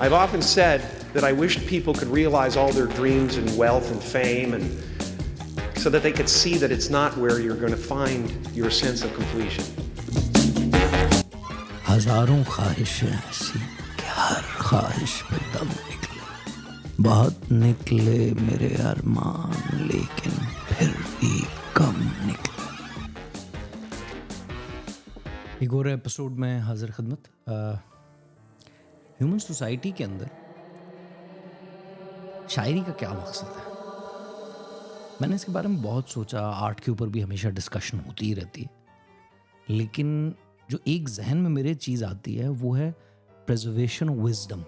I've often said that I wished people could realize all their dreams and wealth and fame, and so that they could see that it's not where you're going to find your sense of completion. हजारों ख्वाहिशें ऐसी कि हर ख्वाहिश पे दम निकले, बहुत निकले मेरे अरमान लेकिन फिर भी कम निकले। एक और एपिसोड में हाजिर खिदमत। ह्यूमन सोसाइटी के अंदर शायरी का क्या मकसद है? मैंने इसके बारे में बहुत सोचा, आर्ट के ऊपर भी हमेशा डिस्कशन होती ही रहती है, लेकिन जो एक जहन में मेरे चीज़ आती है वो है प्रिजर्वेशन ऑफ विजडम।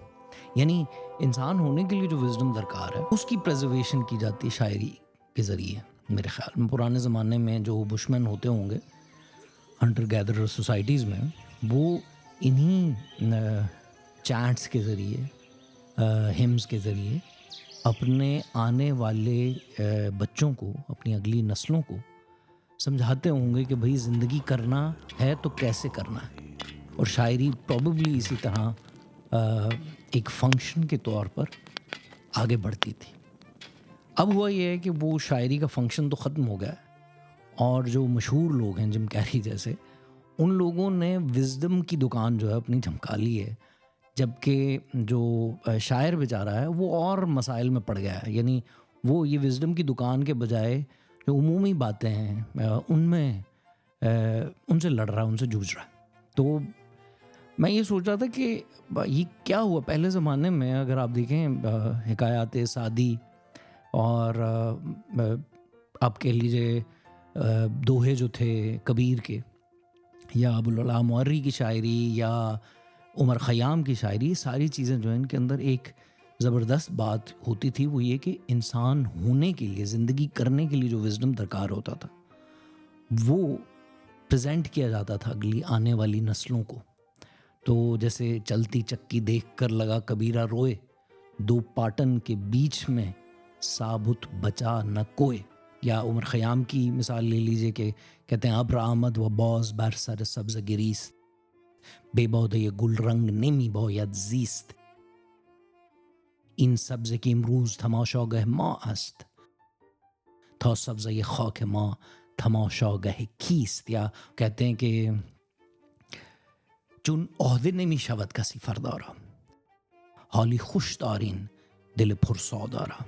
यानी इंसान होने के लिए जो विजडम दरकार है उसकी प्रिजर्वेशन की जाती है शायरी के ज़रिए। मेरे ख्याल में पुराने ज़माने में जो बुशमैन होते होंगे हंटर गैदरर सोसाइटीज़ में, वो इन्हीं चैंट्स के ज़रिए, हिम्स के ज़रिए अपने आने वाले बच्चों को, अपनी अगली नस्लों को समझाते होंगे कि भाई ज़िंदगी करना है तो कैसे करना है। और शायरी प्रॉबेबली इसी तरह एक फंक्शन के तौर पर आगे बढ़ती थी। अब हुआ ये है कि वो शायरी का फंक्शन तो ख़त्म हो गया है, और जो मशहूर लोग हैं जिम कैरी जैसे, उन लोगों ने विज़डम की दुकान जो है अपनी झमका ली है, जबकि जो शायर बेचारा है वो और मसाइल में पड़ गया है। यानी वो ये विज़डम की दुकान के बजाय जो उमूमी बातें हैं उनमें उनसे लड़ रहा है, उनसे जूझ रहा है। तो मैं ये सोच रहा था कि ये क्या हुआ पहले ज़माने में। अगर आप देखें हिकायात सादी और आप कह लीजिए दोहे जो थे कबीर के, या अबुल अला मुअर्री की शायरी, या उमर ख़याम की शायरी, सारी चीज़ें जो हैं इनके अंदर एक ज़बरदस्त बात होती थी। वो ये कि इंसान होने के लिए, ज़िंदगी करने के लिए जो विज़डम दरकार होता था वो प्रेजेंट किया जाता था अगली आने वाली नस्लों को। तो जैसे चलती चक्की देख कर लगा कबीरा रोए, दो पाटन के बीच में साबुत बचा न कोई। या उमर ख़याम की मिसाल ले लीजिए कि कहते हैं अब्र आमद व बौज़ बर सर सब्ज़ गिरीस्त, बेबौद ये गुल रंग नेमी बोयद ज़ीस्त, इन सब्ज़ की इमरूज़ तमाशागह माँ است था सब्ज़ ये खाक माँ तमाशागह कीस्त। या कहते हैं कि चुन ओहदे नेमी शवद कसी फरदारा, हाली खुश दारीन दिल पुरसौदारा,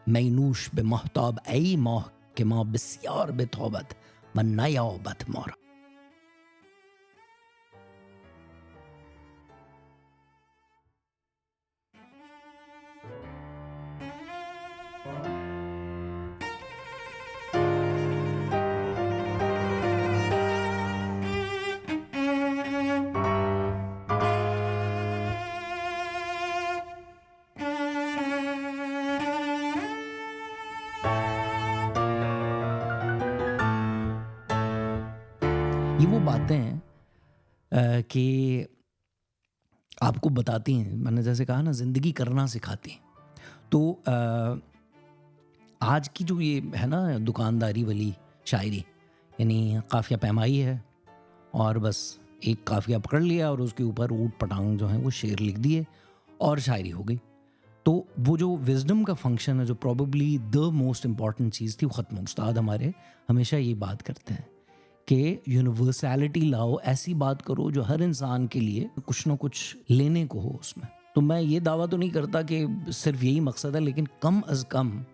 मैनूश बे महताब ऐ माह के माँ बसियार बेतौबत मन नयाबत मारा। ये वो बातें हैं कि आपको बताती हैं, मैंने जैसे कहा ना, ज़िंदगी करना सिखाती हैं। तो आज की जो ये है ना दुकानदारी वाली शायरी, यानी काफ़िया पैमाई है और बस एक काफ़िया पकड़ लिया और उसके ऊपर ऊट पटांग जो हैं वो शेर लिख दिए और शायरी हो गई। तो वो जो विज़डम का फंक्शन है, जो प्रॉबेबली द मोस्ट इम्पॉर्टेंट चीज़ थी, वो ख़त्म। उस्ताद हमारे हमेशा ये बात करते हैं कि यूनिवर्सैलिटी लाओ, ऐसी बात करो जो हर इंसान के लिए कुछ ना कुछ लेने को हो उसमें। तो मैं ये दावा तो नहीं करता कि सिर्फ यही मकसद है, लेकिन कम अज़ कम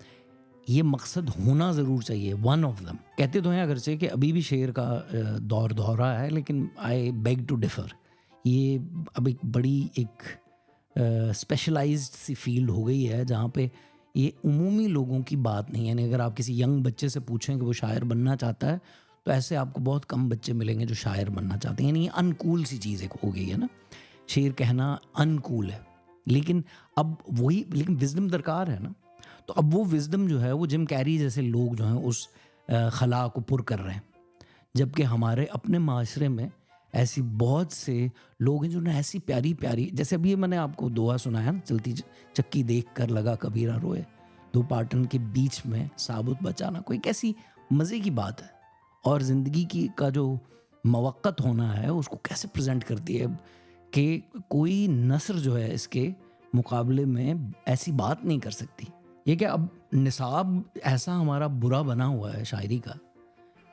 ये मकसद होना ज़रूर चाहिए, वन ऑफ दम। कहते तो हैं अगरचे कि अभी भी शेर का दौर रहा है, लेकिन आई बेग टू डिफ़र। ये अब एक बड़ी एक स्पेशलाइज्ड सी फील्ड हो गई है जहाँ पे ये उमूमी लोगों की बात नहीं है। यानी अगर आप किसी यंग बच्चे से पूछें कि वो शायर बनना चाहता है, तो ऐसे आपको बहुत कम बच्चे मिलेंगे जो शायर बनना चाहते हैं। यानी अनकूल सी चीज़ एक हो गई है ना, शेर कहना अनकूल है। लेकिन अब वही, लेकिन विज़डम दरकार है ना। तो अब वो विज़डम जो है वो जिम कैरी जैसे लोग जो हैं उस खला को पुर कर रहे हैं, जबकि हमारे अपने माशरे में ऐसी बहुत से लोग हैं जिन्होंने ऐसी प्यारी प्यारी, जैसे अभी मैंने आपको दोहा सुनाया ना, चलती चक्की देख कर लगा कबीरा रोए, दो पाटन के बीच में साबुत बचाना कोई, कैसी मज़े की बात है। और ज़िंदगी की का जो मवक्कत होना है उसको कैसे प्रेजेंट करती है کہ کوئی نثر جو ہے اس کے مقابلے میں ایسی بات نہیں کر سکتی. یہ کہ اب نصاب ایسا ہمارا برا بنا ہوا ہے شاعری کا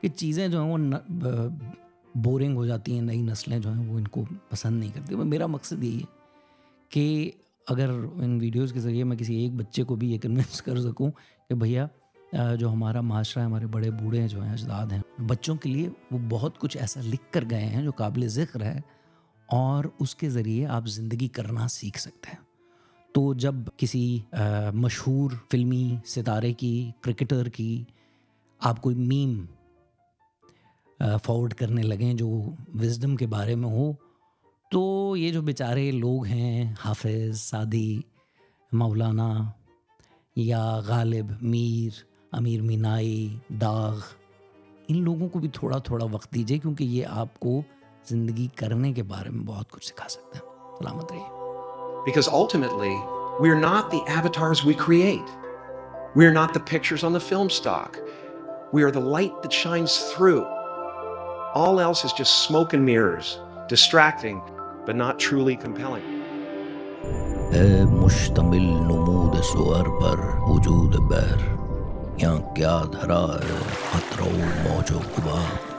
کہ چیزیں جو ہیں وہ بورنگ ہو جاتی ہیں, نئی نسلیں جو ہیں وہ ان کو پسند نہیں کرتی. میرا مقصد یہی ہے کہ اگر ان ویڈیوز کے ذریعے میں کسی ایک بچے کو بھی یہ کنونس کر سکوں کہ بھیا جو ہمارا معاشرہ ہے, ہمارے بڑے بوڑھے جو ہیں, اجداد ہیں, بچوں کے لیے وہ بہت کچھ ایسا لکھ کر گئے ہیں جو قابل ذکر ہے اور اس کے ذریعے آپ زندگی کرنا سیکھ سکتے ہیں. تو جب کسی مشہور فلمی ستارے کی, کرکٹر کی آپ کوئی میم فارورڈ کرنے لگیں جو وزڈم کے بارے میں ہو, تو یہ جو بیچارے لوگ ہیں, حافظ, سعدی, مولانا یا غالب, میر, امیر مینائی, داغ, ان لوگوں کو بھی تھوڑا تھوڑا وقت دیجیے کیونکہ یہ آپ کو زندگی کرنے کے بارے میں بہت کچھ سکھا سکتے ہیں. سلامت رہیے. Because ultimately, we're not the avatars we create. We're not the pictures on the film stock. We are the light that shines through. All else is just smoke and mirrors, distracting, but not truly compelling. اے مشتمل نمود صور پر وجود بہر, یہاں کیا دھرا ہے خطرہ و موج و غبار.